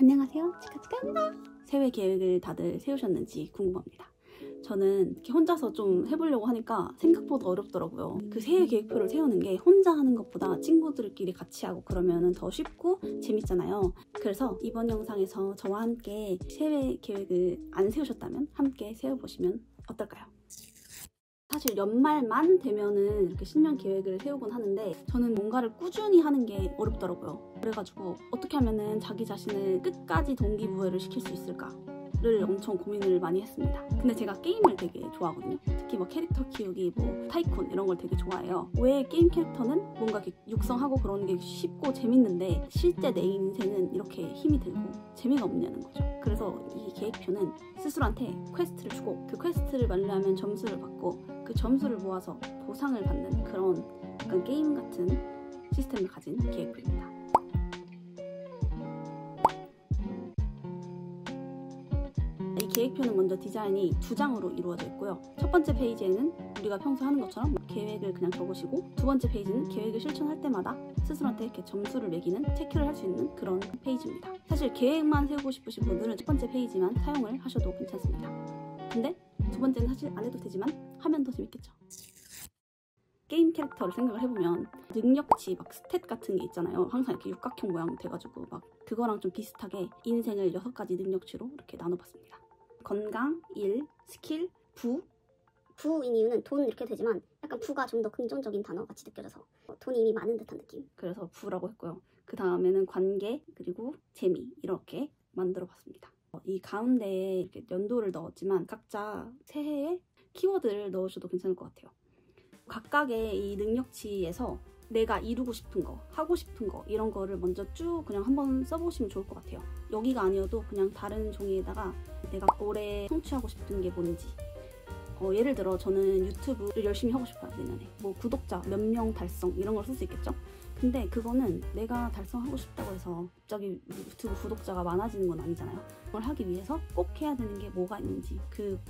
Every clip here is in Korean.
안녕하세요, 치카치카입니다. 새해 계획을 다들 세우셨는지 궁금합니다. 저는 이렇게 혼자서 좀 해보려고 하니까 생각보다 어렵더라고요. 그 새해 계획표를 세우는 게 혼자 하는 것보다 친구들끼리 같이 하고 그러면 더 쉽고 재밌잖아요. 그래서 이번 영상에서 저와 함께 새해 계획을 안 세우셨다면 함께 세워보시면 어떨까요? 사실 연말만 되면은 이렇게 신년 계획을 세우곤 하는데 저는 뭔가를 꾸준히 하는 게 어렵더라고요. 그래가지고 어떻게 하면은 자기 자신을 끝까지 동기부여를 시킬 수 있을까를 엄청 고민을 많이 했습니다. 근데 제가 게임을 되게 좋아하거든요. 특히 뭐 캐릭터 키우기, 뭐 타이쿤 이런 걸 되게 좋아해요. 왜 게임 캐릭터는 뭔가 이렇게 육성하고 그러는 게 쉽고 재밌는데 실제 내 인생은 이렇게 힘이 들고 재미가 없냐는 거죠. 그래서 이 계획표는 스스로한테 퀘스트를 주고 그 퀘스트를 완료하면 점수를 받고 그 점수를 모아서 보상을 받는 그런 약간 게임 같은 시스템을 가진 계획표입니다. 이 계획표는 먼저 디자인이 2장으로 이루어져 있고요. 첫 번째 페이지에는 우리가 평소 하는 것처럼 계획을 그냥 적으시고, 두 번째 페이지는 계획을 실천할 때마다 스스로한테 이렇게 점수를 매기는, 체크를 할 수 있는 그런 페이지입니다. 사실 계획만 세우고 싶으신 분들은 첫 번째 페이지만 사용을 하셔도 괜찮습니다. 근데 두 번째는 사실 안 해도 되지만 하면 더 재밌겠죠. 게임 캐릭터를 생각을 해보면 능력치 막 스탯 같은 게 있잖아요. 항상 이렇게 육각형 모양 돼가지고 막 그거랑 좀 비슷하게 인생을 6가지 능력치로 이렇게 나눠봤습니다. 건강, 일, 스킬, 부. 부인 이유는 돈 이렇게 되지만 약간 부가 좀 더 긍정적인 단어 같이 느껴져서 돈이 이미 많은 듯한 느낌. 그래서 부라고 했고요. 그 다음에는 관계, 그리고 재미 이렇게 만들어봤습니다. 이 가운데에 이렇게 연도를 넣었지만 각자 새해에 키워드를 넣으셔도 괜찮을 것 같아요. 각각의 이 능력치에서 내가 이루고 싶은 거, 하고 싶은 거 이런 거를 먼저 쭉 그냥 한번 써보시면 좋을 것 같아요. 여기가 아니어도 그냥 다른 종이에다가 내가 올해 성취하고 싶은 게 뭔지, 예를 들어 저는 유튜브를 열심히 하고 싶어요. 내년에 뭐 구독자 몇 명 달성 이런 걸 쓸 수 있겠죠. 근데 그거는 내가 달성하고 싶다고 해서 갑자기 유튜브 구독자가 많아지는 건 아니잖아요. 그걸 하기 위해서 꼭 해야 되는 게 뭐가 있는지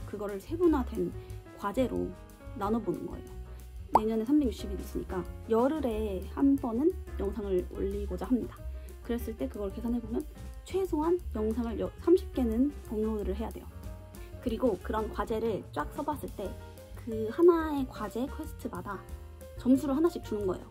그거를 세분화된 과제로 나눠보는 거예요. 내년에 360일 있으니까 열흘에 한 번은 영상을 올리고자 합니다. 그랬을 때 그걸 계산해보면 최소한 영상을 30개는 업로드를 해야 돼요. 그리고 그런 과제를 쫙 써봤을 때 그 하나의 과제 퀘스트마다 점수를 하나씩 주는 거예요.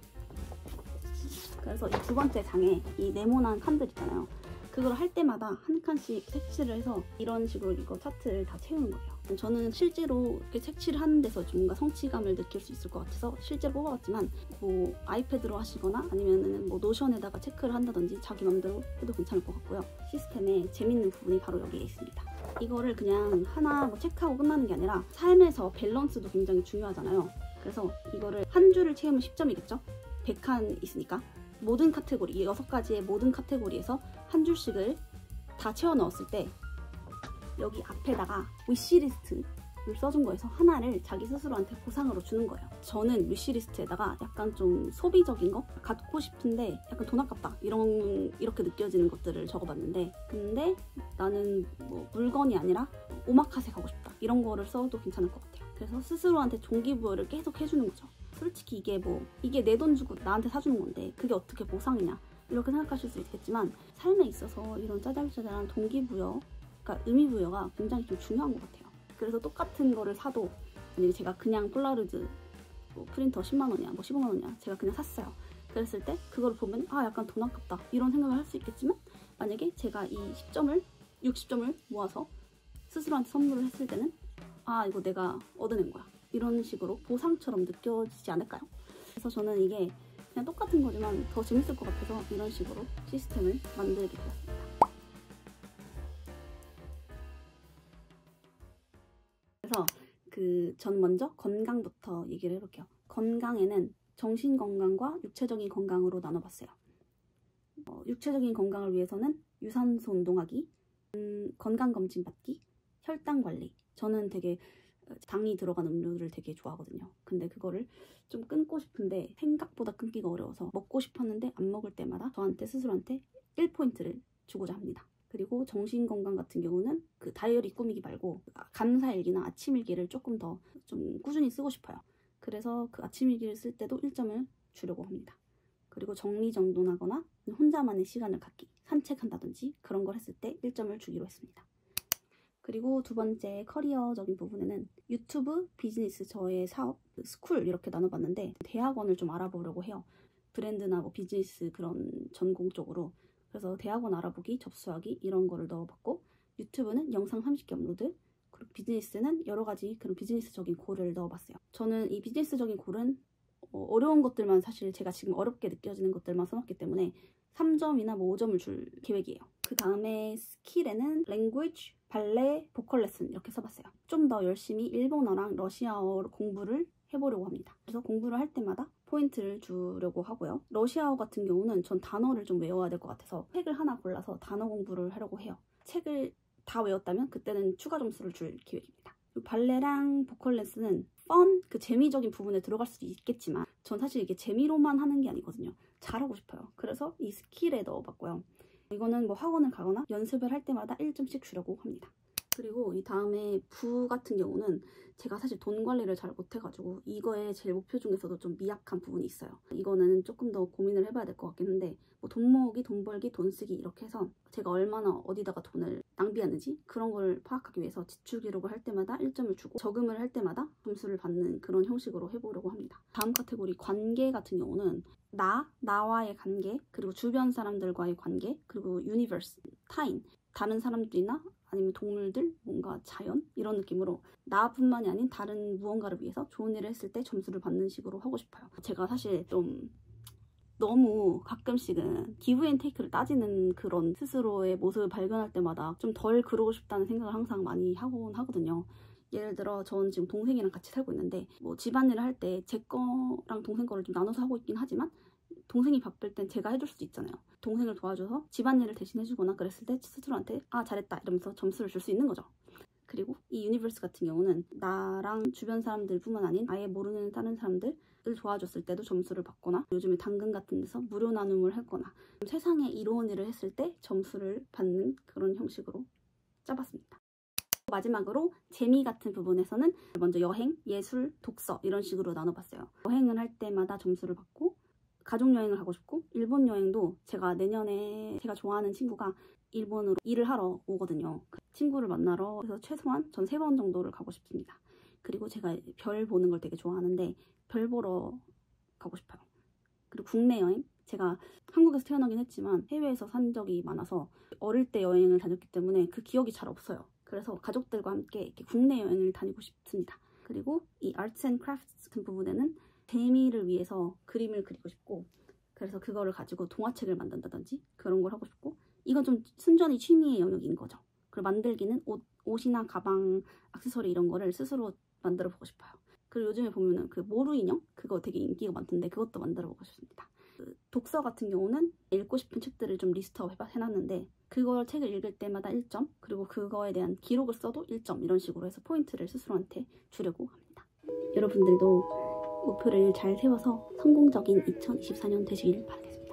그래서 이 두 번째 장에 이 네모난 칸들 있잖아요. 그걸 할 때마다 한 칸씩 색칠을 해서 이런 식으로 이거 차트를 다 채우는 거예요. 저는 실제로 이렇게 색칠을 하는 데서 좀 뭔가 성취감을 느낄 수 있을 것 같아서 실제로 뽑아봤지만 뭐 아이패드로 하시거나 아니면은 뭐 노션에다가 체크를 한다든지 자기 맘대로 해도 괜찮을 것 같고요. 시스템에 재밌는 부분이 바로 여기에 있습니다. 이거를 그냥 하나 뭐 체크하고 끝나는 게 아니라 삶에서 밸런스도 굉장히 중요하잖아요. 그래서 이거를 한 줄을 채우면 10점이겠죠? 100칸 있으니까 모든 카테고리, 6가지의 모든 카테고리에서 한 줄씩을 다 채워 넣었을 때 여기 앞에다가 위시리스트를 써준 거에서 하나를 자기 스스로한테 보상으로 주는 거예요. 저는 위시리스트에다가 약간 좀 소비적인 거? 갖고 싶은데 약간 돈 아깝다 이렇게 느껴지는 것들을 적어봤는데, 근데 나는 뭐 물건이 아니라 오마카세 가고 싶다 이런 거를 써도 괜찮을 것 같아요. 그래서 스스로한테 동기부여를 계속 해주는 거죠. 솔직히 이게 내 돈 주고 나한테 사주는 건데 그게 어떻게 보상이냐 이렇게 생각하실 수 있겠지만 삶에 있어서 이런 짜잘짜잘한 동기부여, 그러니까 의미부여가 굉장히 좀 중요한 것 같아요. 그래서 똑같은 거를 사도 만약에 제가 그냥 폴라로이드 뭐 프린터 10만원이야 뭐 15만원이야 제가 그냥 샀어요. 그랬을 때 그걸 보면 약간 돈 아깝다 이런 생각을 할 수 있겠지만, 만약에 제가 이 10점을 60점을 모아서 스스로한테 선물을 했을 때는 이거 내가 얻어낸 거야 이런 식으로 보상처럼 느껴지지 않을까요? 그래서 저는 이게 그냥 똑같은 거지만 더 재밌을 것 같아서 이런 식으로 시스템을 만들게 되었습니다. 그래서 전 먼저 건강부터 얘기를 해볼게요. 건강에는 정신건강과 육체적인 건강으로 나눠봤어요. 육체적인 건강을 위해서는 유산소 운동하기, 건강검진 받기, 혈당관리. 저는 되게 당이 들어간 음료를 되게 좋아하거든요. 근데 그거를 좀 끊고 싶은데 생각보다 끊기가 어려워서 먹고 싶었는데 안 먹을 때마다 저한테 스스로한테 1포인트를 주고자 합니다. 그리고 정신건강 같은 경우는 그 다이어리 꾸미기 말고 감사일기나 아침일기를 조금 더 좀 꾸준히 쓰고 싶어요. 그래서 그 아침일기를 쓸 때도 1점을 주려고 합니다. 그리고 정리정돈하거나 혼자만의 시간을 갖기, 산책한다든지 그런 걸 했을 때 1점을 주기로 했습니다. 그리고 두 번째 커리어적인 부분에는 유튜브, 비즈니스, 저의 사업, 스쿨 이렇게 나눠봤는데 대학원을 좀 알아보려고 해요. 브랜드나 뭐 비즈니스 그런 전공 쪽으로. 그래서 대학원 알아보기, 접수하기 이런 거를 넣어봤고, 유튜브는 영상 30개 업로드, 그리고 비즈니스는 여러 가지 그런 비즈니스적인 고를 넣어봤어요. 저는 이 비즈니스적인 골은 어려운 것들만, 사실 제가 지금 어렵게 느껴지는 것들만 써놨기 때문에 3점이나 뭐 5점을 줄 계획이에요. 그 다음에 스킬에는 language, 발레, 보컬 레슨 이렇게 써봤어요. 좀 더 열심히 일본어랑 러시아어 공부를 해보려고 합니다. 그래서 공부를 할 때마다 포인트를 주려고 하고요. 러시아어 같은 경우는 전 단어를 좀 외워야 될 것 같아서 책을 하나 골라서 단어 공부를 하려고 해요. 책을 다 외웠다면 그때는 추가 점수를 줄 계획입니다. 그리고 발레랑 보컬 레슨은 그 재미적인 부분에 들어갈 수도 있겠지만 전 사실 이게 재미로만 하는 게 아니거든요. 잘하고 싶어요. 그래서 이 스킬에 넣어봤고요. 이거는 뭐 학원을 가거나 연습을 할 때마다 1점씩 주려고 합니다. 그리고 이 다음에 부 같은 경우는 제가 사실 돈 관리를 잘 못해가지고 이거에 제 목표 중에서도 좀 미약한 부분이 있어요. 이거는 조금 더 고민을 해봐야 될 것 같긴 한데, 뭐 돈 모으기, 돈 벌기, 돈 쓰기 이렇게 해서 제가 얼마나 어디다가 돈을 낭비하는지 그런 걸 파악하기 위해서 지출 기록을 할 때마다 1점을 주고 저금을 할 때마다 점수를 받는 그런 형식으로 해보려고 합니다. 다음 카테고리 관계 같은 경우는 나와의 관계, 그리고 주변 사람들과의 관계, 그리고 유니버스, 타인, 다른 사람들이나 아니면 동물들, 뭔가 자연 이런 느낌으로 나뿐만이 아닌 다른 무언가를 위해서 좋은 일을 했을 때 점수를 받는 식으로 하고 싶어요. 제가 사실 좀 너무 가끔씩은 기브 앤 테이크를 따지는 그런 스스로의 모습을 발견할 때마다 좀 덜 그러고 싶다는 생각을 항상 많이 하곤 하거든요. 예를 들어 저는 지금 동생이랑 같이 살고 있는데 뭐 집안일을 할 때 제 거랑 동생 거를 좀 나눠서 하고 있긴 하지만 동생이 바쁠 땐 제가 해줄 수도 있잖아요. 동생을 도와줘서 집안일을 대신 해주거나 그랬을 때 스스로한테 아 잘했다 이러면서 점수를 줄 수 있는 거죠. 그리고 이 유니버스 같은 경우는 나랑 주변 사람들 뿐만 아닌 아예 모르는 다른 사람들을 도와줬을 때도 점수를 받거나, 요즘에 당근 같은 데서 무료 나눔을 했거나 세상에 이로운 일을 했을 때 점수를 받는 그런 형식으로 짜봤습니다. 마지막으로 재미 같은 부분에서는 먼저 여행, 예술, 독서 이런 식으로 나눠봤어요. 여행을 할 때마다 점수를 받고, 가족 여행을 가고 싶고, 일본 여행도 제가 내년에 제가 좋아하는 친구가 일본으로 일을 하러 오거든요. 그 친구를 만나러, 그래서 최소한 전 3번 정도를 가고 싶습니다. 그리고 제가 별 보는 걸 되게 좋아하는데 별 보러 가고 싶어요. 그리고 국내 여행, 제가 한국에서 태어나긴 했지만 해외에서 산 적이 많아서 어릴 때 여행을 다녔기 때문에 그 기억이 잘 없어요. 그래서 가족들과 함께 이렇게 국내 여행을 다니고 싶습니다. 그리고 이 아트스 앤 크래프트 같은 부분에는 재미를 위해서 그림을 그리고 싶고, 그래서 그거를 가지고 동화책을 만든다든지 그런 걸 하고 싶고, 이건 좀 순전히 취미의 영역인 거죠. 그리고 만들기는 옷이나 가방, 액세서리 이런 거를 스스로 만들어 보고 싶어요. 그리고 요즘에 보면은 그 모루 인형? 그거 되게 인기가 많던데 그것도 만들어 보고 싶습니다. 그 독서 같은 경우는 읽고 싶은 책들을 좀 리스트업 해놨는데 그걸 책을 읽을 때마다 1점, 그리고 그거에 대한 기록을 써도 1점 이런 식으로 해서 포인트를 스스로한테 주려고 합니다. 여러분들도 목표를 잘 세워서 성공적인 2024년 되시길 바라겠습니다.